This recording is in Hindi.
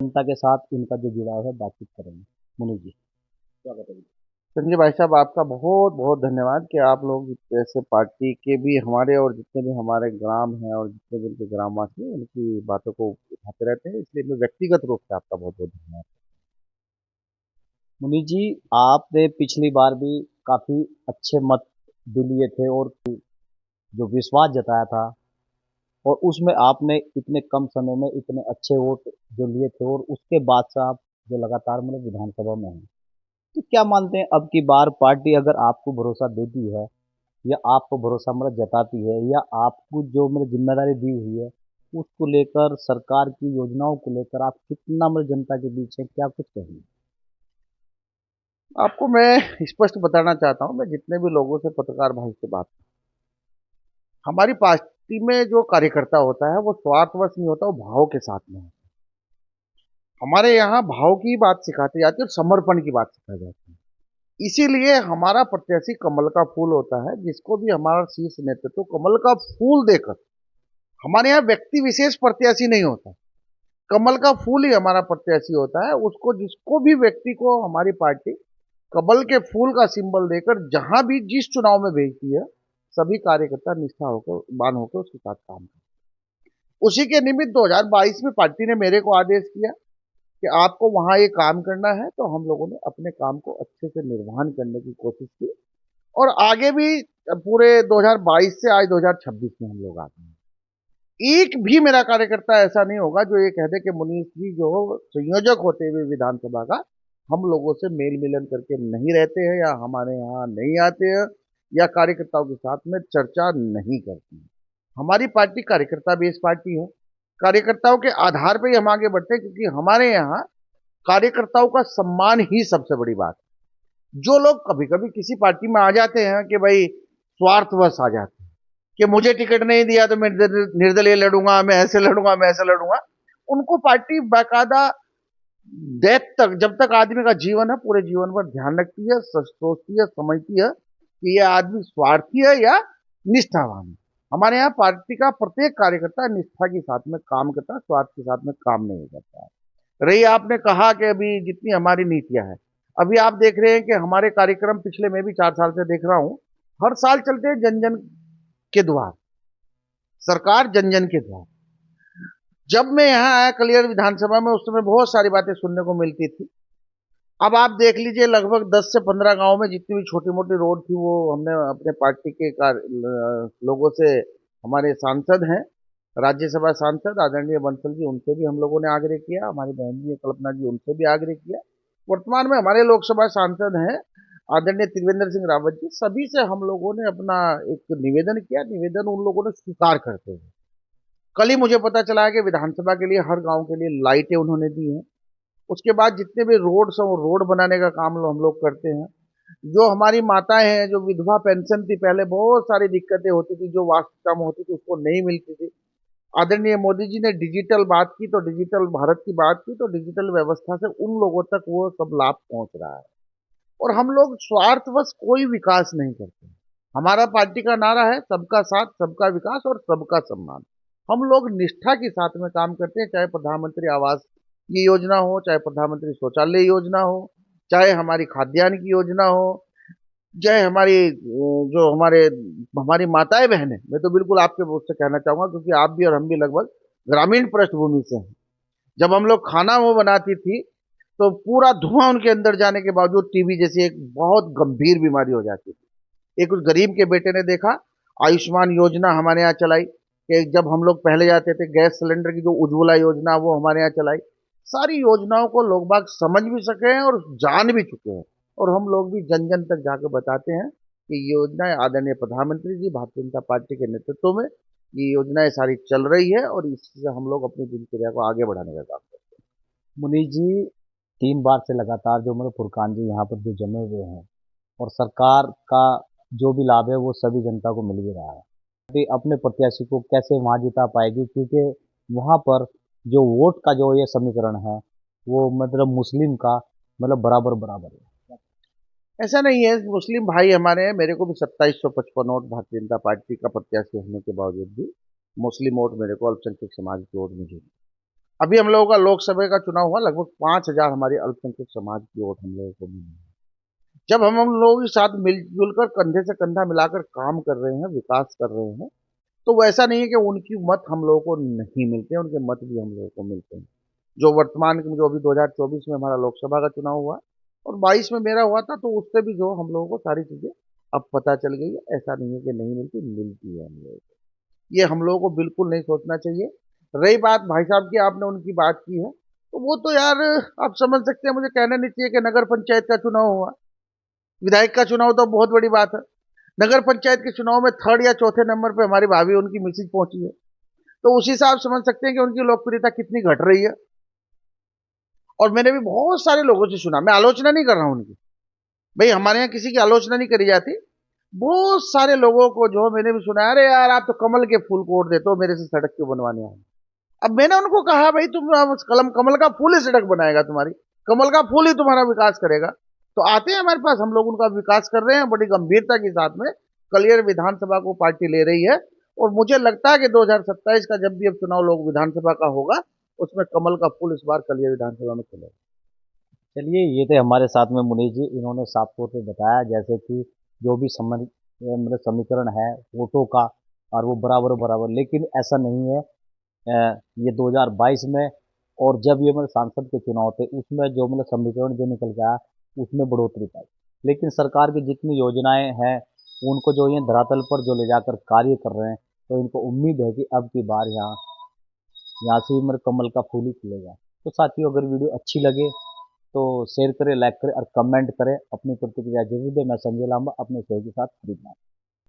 जनता के साथ इनका जो जुड़ाव है बातचीत करेंगे। मुनीष जी, क्या बताइए। संजय भाई साहब, आपका बहुत बहुत धन्यवाद कि आप लोग जैसे पार्टी के भी हमारे और जितने भी हमारे ग्राम हैं और जितने भी उनके ग्रामवासी हैं उनकी बातों को उठाते रहते हैं, इसलिए मैं व्यक्तिगत रूप से आपका बहुत बहुत धन्यवाद। मुनीष जी, आपने पिछली बार भी काफी अच्छे मत भी लिए थे और जो विश्वास जताया था, और उसमें आपने इतने कम समय में इतने अच्छे वोट जो लिए थे, और उसके बाद से आप जो लगातार मतलब विधानसभा में हैं, तो क्या मानते हैं अब की बार पार्टी अगर आपको भरोसा देती है या आपको भरोसा मतलब जताती है या आपको जो मतलब जिम्मेदारी दी हुई है उसको लेकर, सरकार की योजनाओं को लेकर आप कितना मतलब जनता के बीच है, क्या कुछ कहेंगे। आपको मैं स्पष्ट बताना चाहता हूँ, मैं जितने भी लोगों से पत्रकार भाई से बात, हमारी पार्टी में जो कार्यकर्ता होता है वो स्वार्थवश नहीं होता, वो भाव के साथ में होता है। हमारे यहाँ भाव की बात सिखाती जाती है और समर्पण की बात सिखाई जाती है। इसीलिए हमारा प्रत्याशी कमल का फूल होता है, जिसको भी हमारा शीर्ष नेतृत्व कमल का फूल देकर, हमारे यहाँ व्यक्ति विशेष प्रत्याशी नहीं होता, कमल का फूल ही हमारा प्रत्याशी होता है। उसको जिसको भी व्यक्ति को हमारी पार्टी कमल के फूल का सिंबल देकर जहां भी जिस चुनाव में भेजती है, सभी कार्यकर्ता निष्ठा होकर बान होकर उसके साथ काम करते हैं। उसी के निमित्त 2022 में पार्टी ने मेरे को आदेश किया कि आपको वहां ये काम करना है, तो हम लोगों ने अपने काम को अच्छे से निर्वहन करने की कोशिश की और आगे भी पूरे 2022 से आज 2026 में हम लोग आते हैं। एक भी मेरा कार्यकर्ता ऐसा नहीं होगा जो ये कह दे कि मुनीष जी जो संयोजक होते हुए विधानसभा का हम लोगों से मेल मिलन करके नहीं रहते हैं या हमारे यहाँ नहीं आते हैं या कार्यकर्ताओं के साथ में चर्चा नहीं करते हैं। हमारी पार्टी कार्यकर्ता बेस पार्टी है। कार्यकर्ताओं के आधार पर ही हम आगे बढ़ते हैं, क्योंकि हमारे यहाँ कार्यकर्ताओं का सम्मान ही सबसे बड़ी बात है। जो लोग कभी कभी किसी पार्टी में आ जाते हैं कि भाई स्वार्थवश आ जाते हैं कि मुझे टिकट नहीं दिया तो मैं निर्दलीय लड़ूंगा, मैं ऐसे लड़ूंगा, मैं ऐसे लड़ूंगा, उनको पार्टी बाकायदा डेथ तक, जब तक आदमी का जीवन है, पूरे जीवन भर ध्यान रखती है, सोचती है, समझती है कि यह आदमी स्वार्थी है या निष्ठावान है। हमारे यहाँ पार्टी का प्रत्येक कार्यकर्ता निष्ठा के साथ में काम करता है, स्वार्थ के साथ में काम नहीं करता है। रही आपने कहा कि अभी जितनी हमारी नीतियां हैं, अभी आप देख रहे हैं कि हमारे कार्यक्रम पिछले मैं भी 4 साल से देख रहा हूं, हर साल चलते हैं जन जन के द्वार, सरकार जन जन के द्वार। जब मैं यहाँ आया कलियर विधानसभा में, उस समय बहुत सारी बातें सुनने को मिलती थी। अब आप देख लीजिए, लगभग 10 से 15 गांव में जितनी भी छोटी मोटी रोड थी वो हमने अपने पार्टी के लोगों से, हमारे सांसद हैं, राज्यसभा सांसद आदरणीय बंसल जी, उनसे भी हम लोगों ने आग्रह किया, हमारी बहन जी कल्पना जी, उनसे भी आग्रह किया। वर्तमान में हमारे लोकसभा सांसद हैं आदरणीय त्रिवेंद्र सिंह रावत जी, सभी से हम लोगों ने अपना एक निवेदन किया। निवेदन उन लोगों ने स्वीकार करते हैं। कल ही मुझे पता चला है कि विधानसभा के लिए हर गांव के लिए लाइटें उन्होंने दी हैं। उसके बाद जितने भी रोड हैं, वो रोड बनाने का काम हम लोग करते हैं। जो हमारी माताएं हैं, जो विधवा पेंशन थी, पहले बहुत सारी दिक्कतें होती थी, जो वास्तविकता में होती थी उसको नहीं मिलती थी। आदरणीय मोदी जी ने डिजिटल बात की, तो डिजिटल भारत की बात की, तो डिजिटल व्यवस्था से उन लोगों तक वो सब लाभ पहुंच रहा है। और हम लोग स्वार्थवश कोई विकास नहीं करते। हमारा पार्टी का नारा है सबका साथ, सबका विकास और सबका सम्मान। हम लोग निष्ठा के साथ में काम करते हैं, चाहे प्रधानमंत्री आवास की योजना हो, चाहे प्रधानमंत्री शौचालय योजना हो, चाहे हमारी खाद्यान्न की योजना हो, चाहे हमारी जो हमारे हमारी माताएं बहनें, मैं तो बिल्कुल आपके उससे कहना चाहूंगा, क्योंकि आप भी और हम भी लगभग ग्रामीण पृष्ठभूमि से हैं। जब हम लोग खाना वो बनाती थी तो पूरा धुआं उनके अंदर जाने के बावजूद टीबी जैसी एक बहुत गंभीर बीमारी हो जाती थी। एक उस गरीब के बेटे ने देखा, आयुष्मान योजना हमारे यहाँ चलाई कि जब हम लोग पहले जाते थे, गैस सिलेंडर की जो उज्ज्वला योजना वो हमारे यहाँ चलाई। सारी योजनाओं को लोग बाग समझ भी सके हैं और जान भी चुके हैं, और हम लोग भी जन जन तक जाकर बताते हैं कि ये योजनाएं आदरणीय प्रधानमंत्री जी भारतीय जनता पार्टी के नेतृत्व में ये योजनाएं सारी चल रही है, और इससे हम लोग अपनी दिनचर्या को आगे बढ़ाने का काम करते हैं। मुनीष जी, 3 बार से लगातार जो मतलब फुरकान जी यहाँ पर जो जमे हुए हैं, और सरकार का जो भी लाभ है वो सभी जनता को मिल भी रहा है, कि अपने प्रत्याशी को कैसे वहां जिता पाएगी, क्योंकि वहां पर जो वोट का जो ये समीकरण है वो मतलब मुस्लिम का मतलब बराबर बराबर है। ऐसा नहीं है, मुस्लिम भाई हमारे हैं, मेरे को भी 2755 वोट भारतीय जनता पार्टी का प्रत्याशी होने के बावजूद भी मुस्लिम वोट मेरे को, अल्पसंख्यक समाज की वोट मुझे। अभी हम लोगों का लोकसभा का चुनाव हुआ, लगभग 5,000 हमारे अल्पसंख्यक समाज की वोट हम लोगों को मिली। जब हम लोगों के साथ मिलजुल कर कंधे से कंधा मिलाकर काम कर रहे हैं, विकास कर रहे हैं, तो वो ऐसा नहीं है कि उनकी मत हम लोगों को नहीं मिलते हैं, उनके मत भी हम लोगों को मिलते हैं। जो वर्तमान जो अभी 2024 में हमारा लोकसभा का चुनाव हुआ और 22 में मेरा हुआ था, तो उससे भी जो हम लोगों को सारी चीजें अब पता चल गई है। ऐसा नहीं है कि नहीं मिलती, मिलती है हम लोगों को। ये हम लोगों को बिल्कुल नहीं सोचना चाहिए। रही बात भाई साहब की, आपने उनकी बात की है, तो वो तो यार आप समझ सकते हैं, मुझे कहना नहीं चाहिए कि नगर पंचायत का चुनाव हुआ, विधायक का चुनाव तो बहुत बड़ी बात है। नगर पंचायत के चुनाव में थर्ड या चौथे नंबर पे हमारी भाभी उनकी मिसिज पहुंची है, तो उसी से आप समझ सकते हैं कि उनकी लोकप्रियता कितनी घट रही है। और मैंने भी बहुत सारे लोगों से सुना, मैं आलोचना नहीं कर रहा हूं उनकी, भाई हमारे यहाँ किसी की आलोचना नहीं करी जाती। बहुत सारे लोगों को जो मैंने भी सुना, अरे यार आप तो कमल के फूल कोड़ देते हो, मेरे से सड़क क्यों बनवाने आए। अब मैंने उनको कहा, भाई तुम कमल का फूल ही सड़क बनाएगा तुम्हारी, कमल का फूल ही तुम्हारा विकास करेगा। तो आते हैं हमारे पास, हम लोग उनका विकास कर रहे हैं बड़ी गंभीरता के साथ में। कलियर विधानसभा को पार्टी ले रही है, और मुझे लगता है कि 2027 का जब भी अब चुनाव लोग विधानसभा का होगा, उसमें कमल का फूल इस बार कलियर विधानसभा में खिलेगा। चलिए, ये थे हमारे साथ में मुनीष जी, इन्होंने साफ तौर पे बताया जैसे कि जो भी मतलब समीकरण है वोटों का, और वो बराबर बराबर, लेकिन ऐसा नहीं है। ये 2022 में और जब ये मतलब सांसद के चुनाव थे उसमें जो मतलब समीकरण जो निकल के आया उसमें बढ़ोतरी पाई। लेकिन सरकार की जितनी योजनाएं हैं उनको जो ये धरातल पर जो ले जाकर कार्य कर रहे हैं, तो इनको उम्मीद है कि अब की बार यहाँ यहाँ से भी मतलब कमल का फूल ही खिलेगा। तो साथियों, अगर वीडियो अच्छी लगे तो शेयर करें, लाइक करें और कमेंट करें। अपनी प्रतिक्रिया जरूर दें। मैं संजय लांबा अपने सहयोगी के साथ खरीदना।